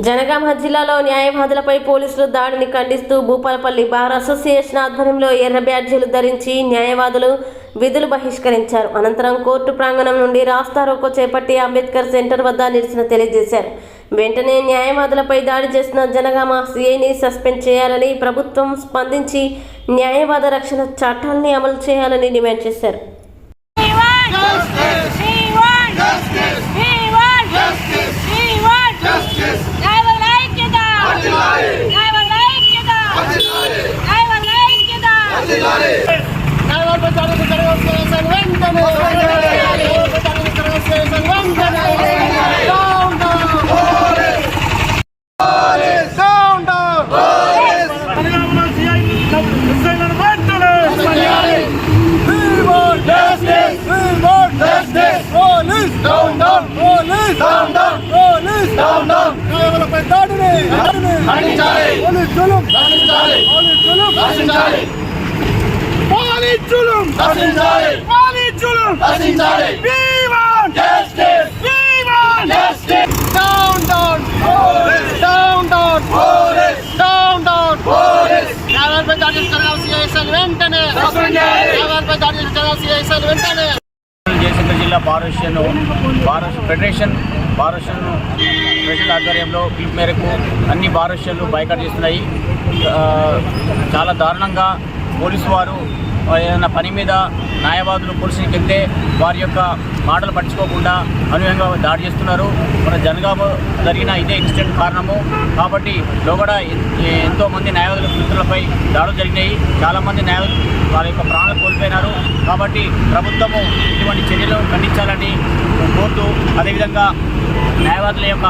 జనగామ జిల్లాలో న్యాయవాదులపై పోలీసులు దాడిని ఖండిస్తూ భూపాలపల్లి బార్ అసోసియేషన్ ఆధ్వర్యంలో ఎర్ర బ్యాడ్జీలు ధరించి న్యాయవాదులు విధులు బహిష్కరించారు. అనంతరం కోర్టు ప్రాంగణం నుండి రాస్తారోకో చేపట్టి అంబేద్కర్ సెంటర్ వద్ద నిరసన తెలియజేశారు. వెంటనే న్యాయవాదులపై దాడి చేసిన జనగామ సీఐని సస్పెండ్ చేయాలని, ప్రభుత్వం స్పందించి న్యాయవాద రక్షణ చట్టాన్ని అమలు చేయాలని డిమాండ్ చేశారు. జయశంకర్ జిల్లా ఫెడరేషన్ ఆధ్వర్యంలో పిలుపు మేరకు అన్ని బారోషన్లు బైకాట్ చేస్తున్నాయి. చాలా దారుణంగా పోలీసు వారు ఏదైనా పని మీద న్యాయవాదులు పోలీసులకు వెళ్తే వారి యొక్క మాటలు పట్టించుకోకుండా అనుయంగా దాడి చేస్తున్నారు. మన జనగామ జరిగిన ఇదే ఇన్సిడెంట్ కారణము కాబట్టి లోగడ ఎంతోమంది న్యాయవాదుల మిత్రులపై దాడులు జరిగినాయి. చాలామంది న్యాయవాదులు వారి యొక్క ప్రాణాలు కోల్పోయినారు. కాబట్టి ప్రభుత్వము ఇటువంటి చర్యలు ఖండించాలని కోరుతూ, అదేవిధంగా న్యాయవాదుల యొక్క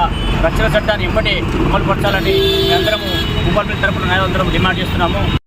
రక్షణ చట్టాన్ని వెంబడి అమలుపరచాలని మేమందరము భూపాలపల్లి తరపున న్యాయవాదులు డిమాండ్ చేస్తున్నాము.